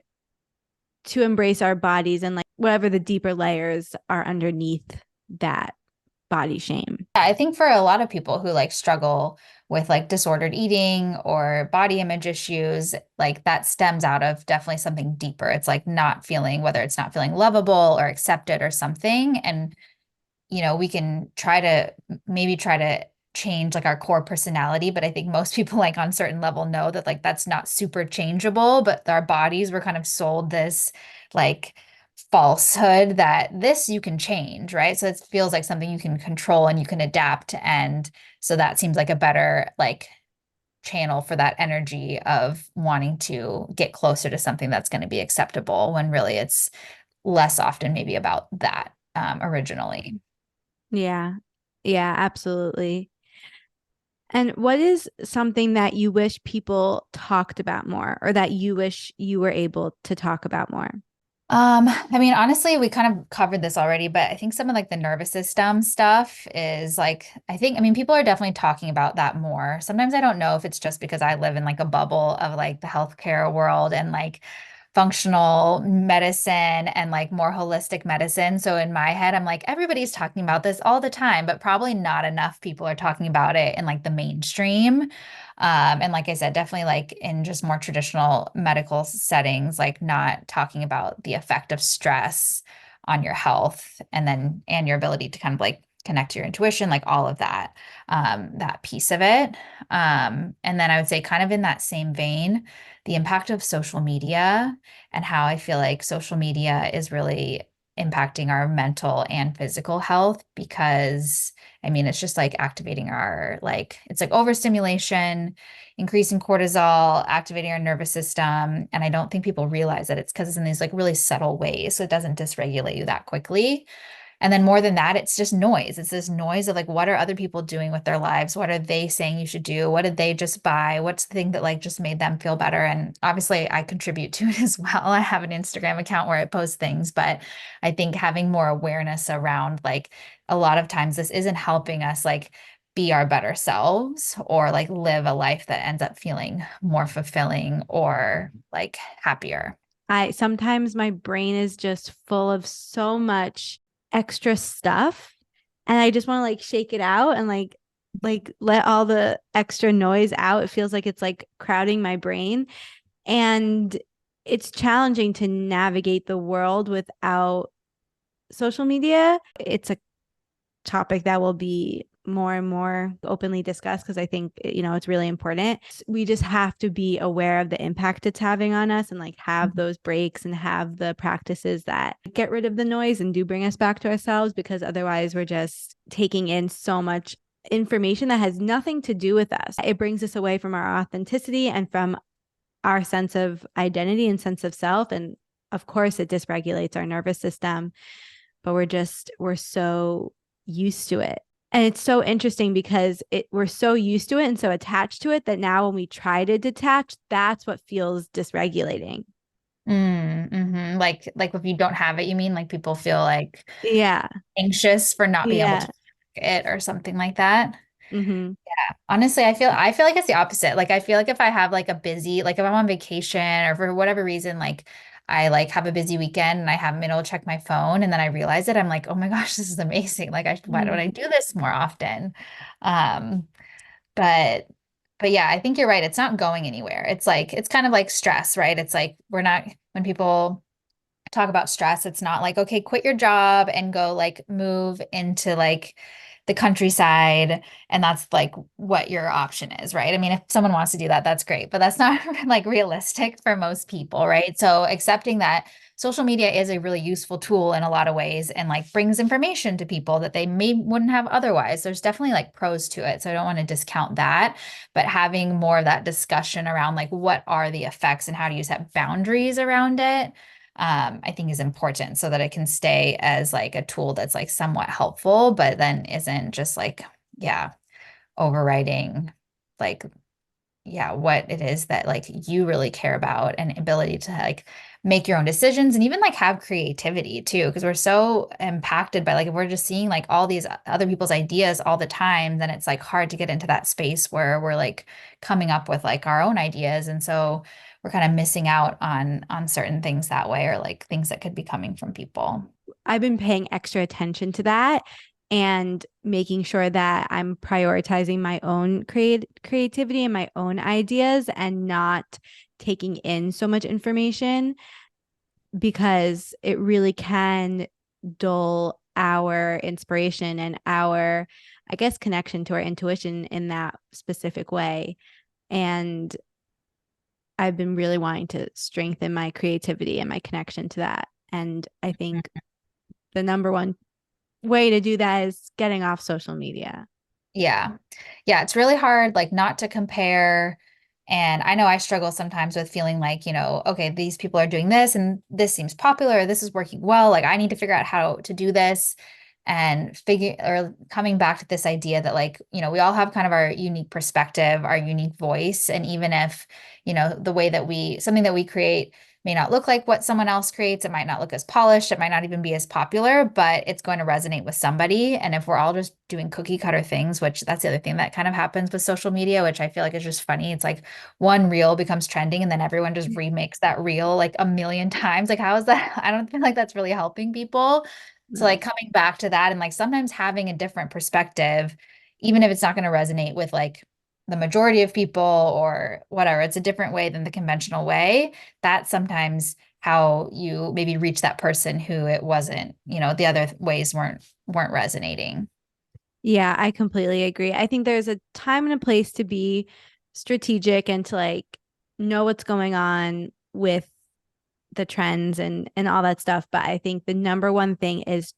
to embrace our bodies and like whatever the deeper layers are underneath that body shame. Yeah, I think for a lot of people who like struggle with like disordered eating or body image issues, like that stems out of definitely something deeper. It's like not feeling, whether it's not feeling lovable or accepted or something. And we can try to change like our core personality, but I think most people like on certain level know that like that's not super changeable, but our bodies were kind of sold this like falsehood that this you can change, right? So it feels like something you can control and you can adapt. And so that seems like a better like channel for that energy of wanting to get closer to something that's going to be acceptable when really it's less often maybe about that originally. Yeah. Yeah, absolutely. And what is something that you wish people talked about more or that you wish you were able to talk about more? I mean, honestly, we kind of covered this already, but I think some of like the nervous system stuff is like, I mean, people are definitely talking about that more. Sometimes I don't know if it's just because I live in like a bubble of like the healthcare world and like functional medicine and like more holistic medicine. So in my head, I'm like, everybody's talking about this all the time, but probably not enough people are talking about it in like the mainstream. And like I said, definitely like in just more traditional medical settings, like not talking about the effect of stress on your health and your ability to kind of like connect to your intuition, like all of that, that piece of it. And then I would say, kind of in that same vein, the impact of social media and how I feel like social media is really impacting our mental and physical health because I mean, it's just like activating our, like, it's like overstimulation, increasing cortisol, activating our nervous system. And I don't think people realize that it's because it's in these like really subtle ways. So it doesn't dysregulate you that quickly. And then more than that, it's just noise. It's this noise of like, what are other people doing with their lives? What are they saying you should do? What did they just buy? What's the thing that like just made them feel better? And obviously, I contribute to it as well. I have an Instagram account where I post things, but I think having more awareness around like a lot of times this isn't helping us like be our better selves or like live a life that ends up feeling more fulfilling or like happier. I sometimes my brain is just full of so much extra stuff and I just want to like shake it out and like let all the extra noise out. It feels like it's like crowding my brain and it's challenging to navigate the world without social media. It's a topic that will be more and more openly discussed because I think it's really important. We just have to be aware of the impact it's having on us and like have those breaks and have the practices that get rid of the noise and do bring us back to ourselves because otherwise we're just taking in so much information that has nothing to do with us. It brings us away from our authenticity and from our sense of identity and sense of self. And of course, it dysregulates our nervous system, but we're so used to it. And it's so interesting because we're so used to it and so attached to it that now when we try to detach, that's what feels dysregulating. Like if you don't have it, you mean like people feel like Yeah. anxious for not being able to Yeah. track it or something like that. Mm-hmm. Honestly, I feel like it's the opposite. Like I feel like if I have like a busy, like if I'm on vacation or for whatever reason, like I like have a busy weekend and I haven't been able to check my phone and then I realize it, I'm like, oh my gosh, this is amazing. Like why don't I do this more often? Um, but but yeah, I think you're right. It's not going anywhere. It's like it's kind of like stress, right? It's like we're not when people talk about stress, it's not like, okay, quit your job and go like move into like the countryside. And that's like what your option is, right? I mean, if someone wants to do that, that's great, but that's not like realistic for most people, right? So accepting that social media is a really useful tool in a lot of ways and like brings information to people that they may wouldn't have otherwise. There's definitely like pros to it. So I don't want to discount that, but having more of that discussion around like what are the effects and how do you set boundaries around it I think is important so that it can stay as like a tool that's like somewhat helpful, but then isn't just like, yeah, overriding like, yeah, what it is that like you really care about and ability to like make your own decisions and even like have creativity too, because we're so impacted by like if we're just seeing like all these other people's ideas all the time, then it's like hard to get into that space where we're like coming up with like our own ideas. And so we're kind of missing out on certain things that way or like things that could be coming from people. I've been paying extra attention to that and making sure that I'm prioritizing my own creativity and my own ideas and not taking in so much information because it really can dull our inspiration and our, I guess, connection to our intuition in that specific way. And I've been really wanting to strengthen my creativity and my connection to that. And I think the number one way to do that is getting off social media. Yeah. Yeah, it's really hard like not to compare. And I know I struggle sometimes with feeling like, okay, these people are doing this and this seems popular, this is working well. Like I need to figure out how to do this and figure or coming back to this idea that like, we all have kind of our unique perspective, our unique voice. And even if, the way that something that we create may not look like what someone else creates. It might not look as polished. It might not even be as popular, but it's going to resonate with somebody. And if we're all just doing cookie cutter things, which that's the other thing that kind of happens with social media, which I feel like is just funny. It's like one reel becomes trending and then everyone just remakes that reel like a million times. Like, how is that? I don't feel like that's really helping people. So No. like coming back to that and like sometimes having a different perspective, even if it's not going to resonate with like the majority of people or whatever, it's a different way than the conventional way. That's sometimes how you maybe reach that person who it wasn't, the other ways weren't resonating. Yeah, I completely agree. I think there's a time and a place to be strategic and to like know what's going on with the trends and all that stuff. But I think the number one thing is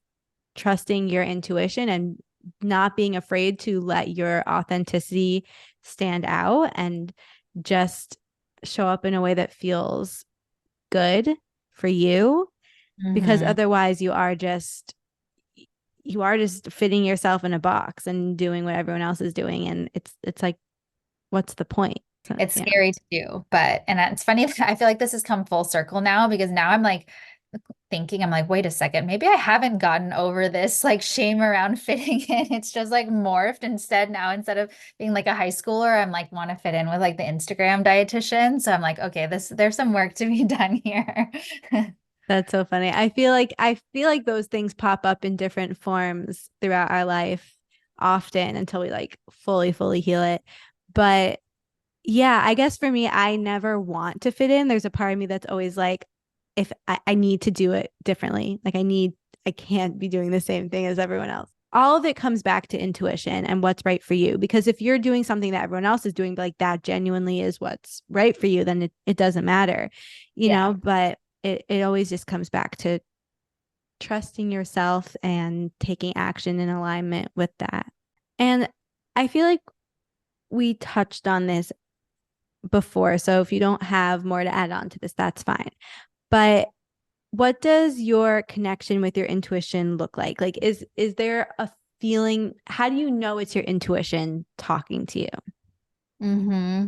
trusting your intuition and not being afraid to let your authenticity stand out and just show up in a way that feels good for you, because Hmm. otherwise you are just fitting yourself in a box and doing what everyone else is doing, and it's like, what's the point? So, It's yeah. scary to do, but and it's funny. I feel like this has come full circle now because now I'm like thinking, I'm like, wait a second, maybe I haven't gotten over this like shame around fitting in. It's just like morphed instead now. Instead of being like a high schooler, I'm like want to fit in with like the Instagram dietitian. So I'm like, okay, there's some work to be done here. That's so funny. I feel like those things pop up in different forms throughout our life often until we like fully heal it. But yeah, I guess for me, I never want to fit in. There's a part of me that's always like, if I need to do it differently, like I can't be doing the same thing as everyone else. All of it comes back to intuition and what's right for you. Because if you're doing something that everyone else is doing, but like that genuinely is what's right for you, then it doesn't matter, Yeah. but it always just comes back to trusting yourself and taking action in alignment with that. And I feel like we touched on this before. So if you don't have more to add on to this, that's fine. But what does your connection with your intuition look like? Like is there a feeling? How do you know it's your intuition talking to you? Hmm.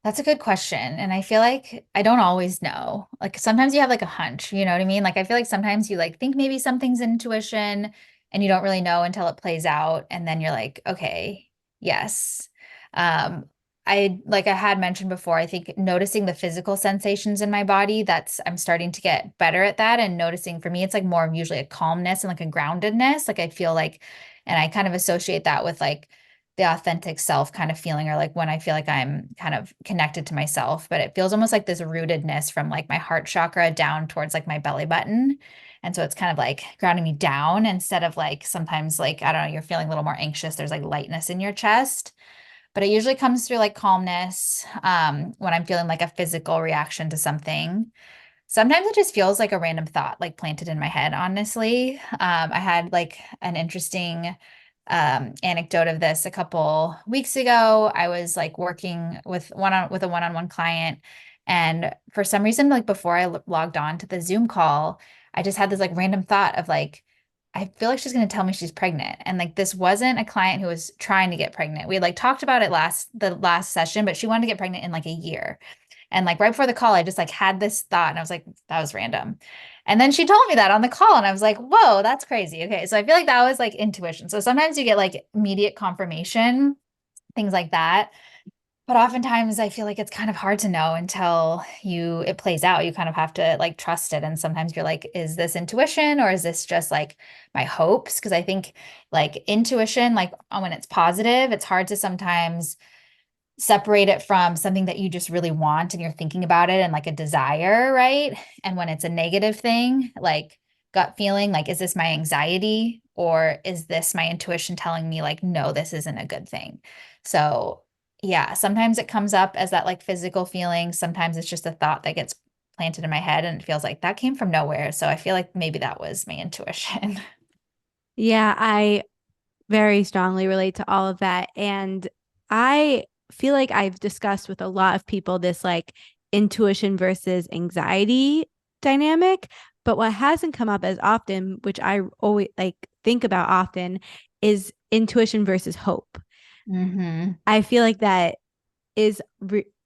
That's a good question. And I feel like I don't always know. Like sometimes you have like a hunch, you know what I mean? Like I feel like sometimes you like think maybe something's intuition and you don't really know until it plays out. And then you're like, okay, yes. Um, I had mentioned before, I think noticing the physical sensations in my body, I'm starting to get better at that. And noticing for me, it's like more of usually a calmness and like a groundedness. Like I feel like, and I kind of associate that with like the authentic self kind of feeling, or like when I feel like I'm kind of connected to myself, but it feels almost like this rootedness from like my heart chakra down towards like my belly button. And so it's kind of like grounding me down instead of like sometimes like, I don't know, you're feeling a little more anxious. There's like lightness in your chest, but it usually comes through like calmness when I'm feeling like a physical reaction to something. Sometimes it just feels like a random thought, like planted in my head, honestly. I had like an interesting anecdote of this a couple weeks ago. I was like working with a one-on-one client, and for some reason, like before I logged on to the Zoom call, I just had this like random thought of like, I feel like she's going to tell me she's pregnant. And like this wasn't a client who was trying to get pregnant. We had like talked about it the last session, but she wanted to get pregnant in like a year. And like right before the call, I just like had this thought and I was like, that was random. And then she told me that on the call and I was like, whoa, that's crazy. Okay. So I feel like that was like intuition. So sometimes you get like immediate confirmation, things like that. But oftentimes I feel like it's kind of hard to know until it plays out. You kind of have to like trust it. And sometimes you're like, is this intuition or is this just like my hopes? Because I think like intuition, like when it's positive, it's hard to sometimes separate it from something that you just really want and you're thinking about it and like a desire, right? And when it's a negative thing, like gut feeling, like, is this my anxiety or is this my intuition telling me, like, no, this isn't a good thing? So, yeah, sometimes it comes up as that like physical feeling. Sometimes it's just a thought that gets planted in my head and it feels like that came from nowhere. So I feel like maybe that was my intuition. Yeah, I very strongly relate to all of that. And I feel like I've discussed with a lot of people this like intuition versus anxiety dynamic. But what hasn't come up as often, which I always like think about often, is intuition versus hope. Hmm. I feel like that is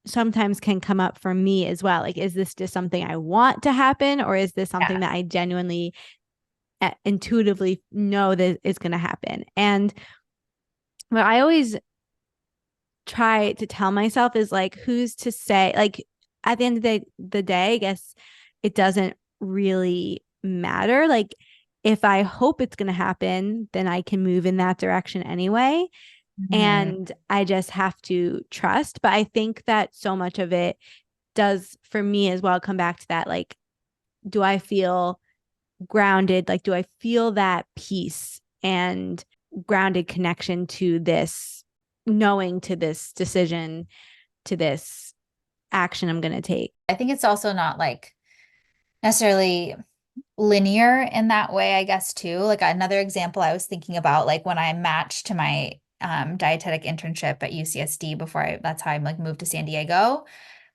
sometimes can come up for me as well. Like, is this just something I want to happen, or is this something Yeah. that I genuinely intuitively know that is going to happen? And what I always try to tell myself is like, who's to say, like, at the end of the day, I guess it doesn't really matter. Like, if I hope it's going to happen, then I can move in that direction anyway. Hmm. And I just have to trust. But I think that so much of it does for me as well come back to that. Like, do I feel grounded? Like, do I feel that peace? And grounded connection to this knowing, to this decision, to this action I'm going to take. I think it's also not like necessarily linear in that way, I guess, too. Like another example I was thinking about, like when I matched to my dietetic internship at UCSD before that's how I like moved to San Diego.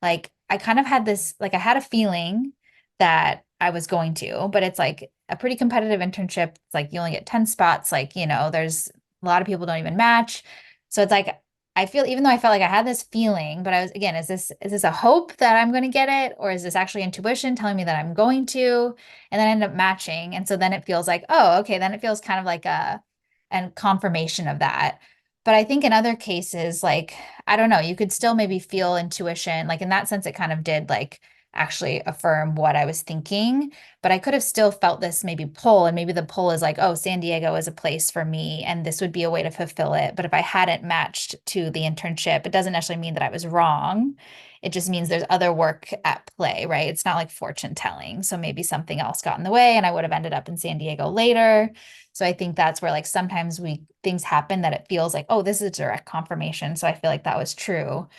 Like I kind of had this, like I had a feeling that I was going to, but it's like a pretty competitive internship. It's like you only get 10 spots. Like, there's a lot of people don't even match. So it's like I feel, even though I felt like I had this feeling, but I was, again, is this a hope that I'm going to get it? Or is this actually intuition telling me that I'm going to? And then I end up matching. And so then it feels like, oh, okay, then it feels kind of like and confirmation of that. But I think in other cases, like, I don't know, you could still maybe feel intuition. Like in that sense, it kind of did like actually affirm what I was thinking. But I could have still felt this maybe pull. And maybe the pull is like, oh, San Diego is a place for me. And this would be a way to fulfill it. But if I hadn't matched to the internship, it doesn't necessarily mean that I was wrong. It just means there's other work at play, right? It's not like fortune telling. So maybe something else got in the way and I would have ended up in San Diego later. So I think that's where like sometimes things happen that it feels like, oh, this is direct confirmation. So I feel like that was true,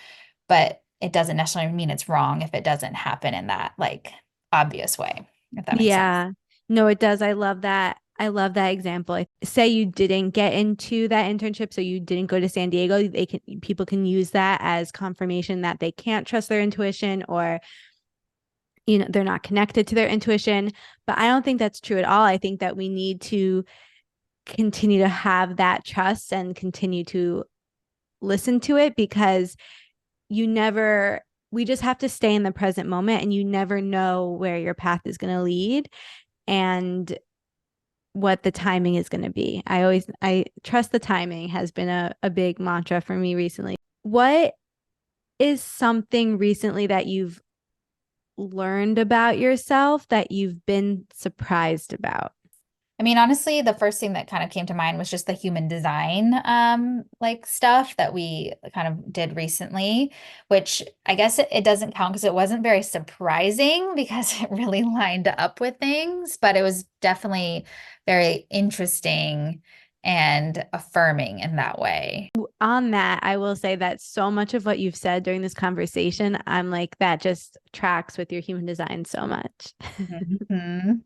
but it doesn't necessarily mean it's wrong if it doesn't happen in that like obvious way, if that makes sense. Yeah. No, it does. I love that. I love that example. Say you didn't get into that internship, so you didn't go to San Diego, people can use that as confirmation that they can't trust their intuition, or they're not connected to their intuition. But I don't think that's true at all. I think that we need to continue to have that trust and continue to listen to it, because we just have to stay in the present moment, and you never know where your path is going to lead and what the timing is going to be. I trust the timing has been a big mantra for me recently. What is something recently that you've learned about yourself that you've been surprised about? I mean, honestly, the first thing that kind of came to mind was just the human design like stuff that we kind of did recently, which I guess it doesn't count because it wasn't very surprising because it really lined up with things, but it was definitely very interesting and affirming in that way. On that, I will say that so much of what you've said during this conversation, I'm like, that just tracks with your human design so much. Mhm.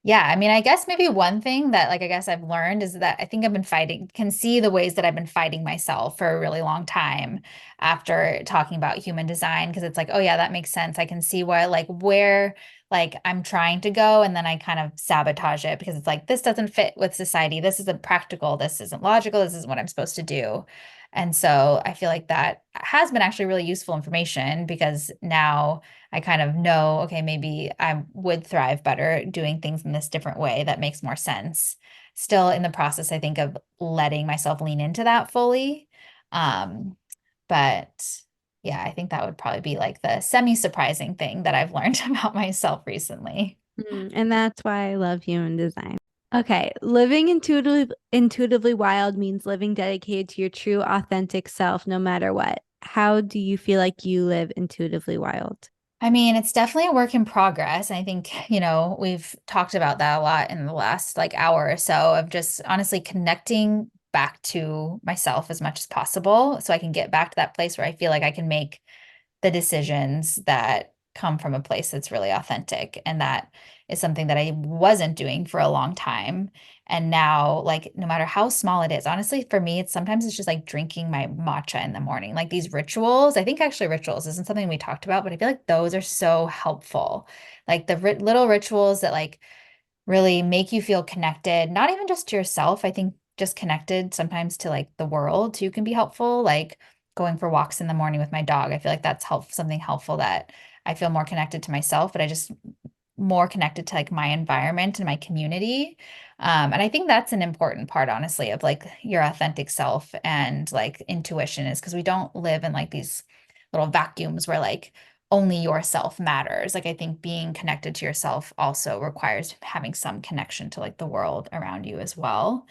Yeah, I mean, I guess maybe one thing that like I guess I've learned is that I think I've been fighting, can see the ways that I've been fighting myself for a really long time after talking about human design, because it's like, oh yeah, that makes sense. I can see why like where like I'm trying to go and then I kind of sabotage it because it's like this doesn't fit with society. This isn't practical. This isn't logical. This isn't what I'm supposed to do. And so I feel like that has been actually really useful information because now I kind of know, okay, maybe I would thrive better doing things in this different way that makes more sense. Still in the process, I think, of letting myself lean into that fully. Um, but yeah, I think that would probably be like the semi-surprising thing that I've learned about myself recently. And that's why I love human design. Okay, living intuitively wild means living dedicated to your true authentic self no matter what. How do you feel like you live intuitively wild? I mean, it's definitely a work in progress. I think, we've talked about that a lot in the last like hour or so of just honestly connecting back to myself as much as possible so I can get back to that place where I feel like I can make the decisions that come from a place that's really authentic. And that is something that I wasn't doing for a long time. And now, like, no matter how small it is, honestly, for me, it's just like drinking my matcha in the morning. Like these rituals, I think actually rituals isn't something we talked about, but I feel like those are so helpful. Like the little rituals that like really make you feel connected, not even just to yourself. I think just connected sometimes to like the world too can be helpful. Like going for walks in the morning with my dog. I feel like that's something helpful that I feel more connected to myself, but I just more connected to like my environment and my community. And I think that's an important part, honestly, of like your authentic self and like intuition is because we don't live in like these little vacuums where like only yourself matters. Like I think being connected to yourself also requires having some connection to like the world around you as well.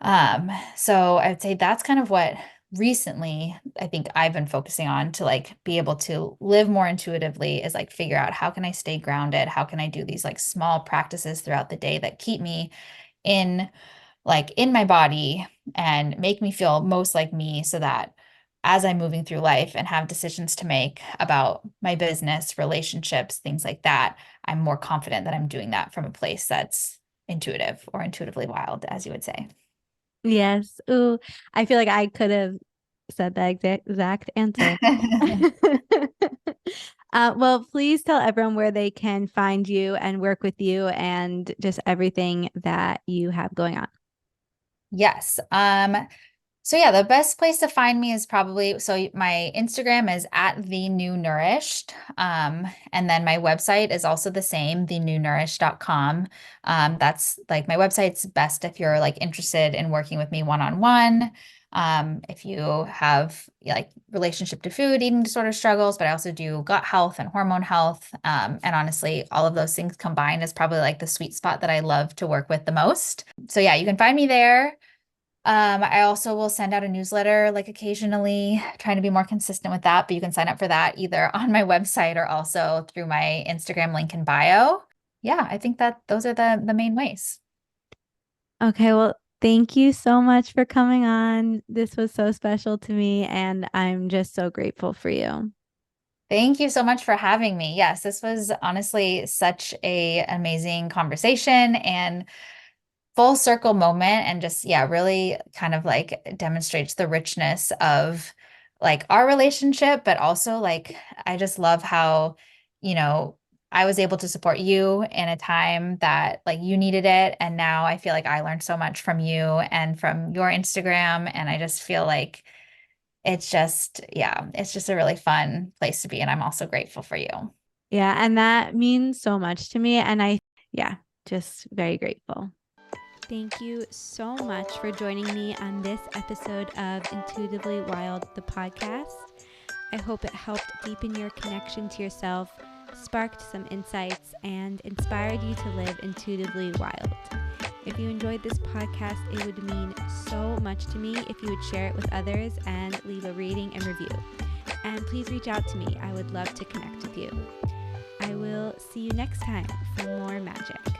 So I would say that's kind of what recently I think I've been focusing on to like be able to live more intuitively is like figure out how can I stay grounded? How can I do these like small practices throughout the day that keep me in like in my body and make me feel most like me so that as I'm moving through life and have decisions to make about my business, relationships, things like that, I'm more confident that I'm doing that from a place that's intuitive or intuitively wild, as you would say. Yes. Ooh, I feel like I could have said the exact answer. Well, please tell everyone where they can find you and work with you and just everything that you have going on. Yes. So yeah, the best place to find me is probably so my Instagram is at the new nourished. And then my website is also the same, thenewnourished.com. That's like my website's best if you're like interested in working with me one-on-one. If you have like relationship to food, eating disorder struggles, but I also do gut health and hormone health. And honestly, all of those things combined is probably like the sweet spot that I love to work with the most. So yeah, you can find me there. I also will send out a newsletter like occasionally, trying to be more consistent with that, but you can sign up for that either on my website or also through my Instagram link in bio. Yeah, I think that those are the main ways. Okay, well, thank you so much for coming on. This was so special to me, and I'm just so grateful for you. Thank you so much for having me. Yes, this was honestly such a amazing conversation and full circle moment and just yeah, really kind of like demonstrates the richness of like our relationship, but also like I just love how, you know, I was able to support you in a time that like you needed it. And now I feel like I learned so much from you and from your Instagram. And I just feel like it's just, yeah, it's just a really fun place to be. And I'm also grateful for you. Yeah, and that means so much to me. And yeah, just very grateful. Thank you so much for joining me on this episode of Intuitively Wild, the podcast. I hope it helped deepen your connection to yourself, sparked some insights, and inspired you to live intuitively wild. If you enjoyed this podcast, it would mean so much to me if you would share it with others and leave a rating and review. And please reach out to me. I would love to connect with you. I will see you next time for more magic.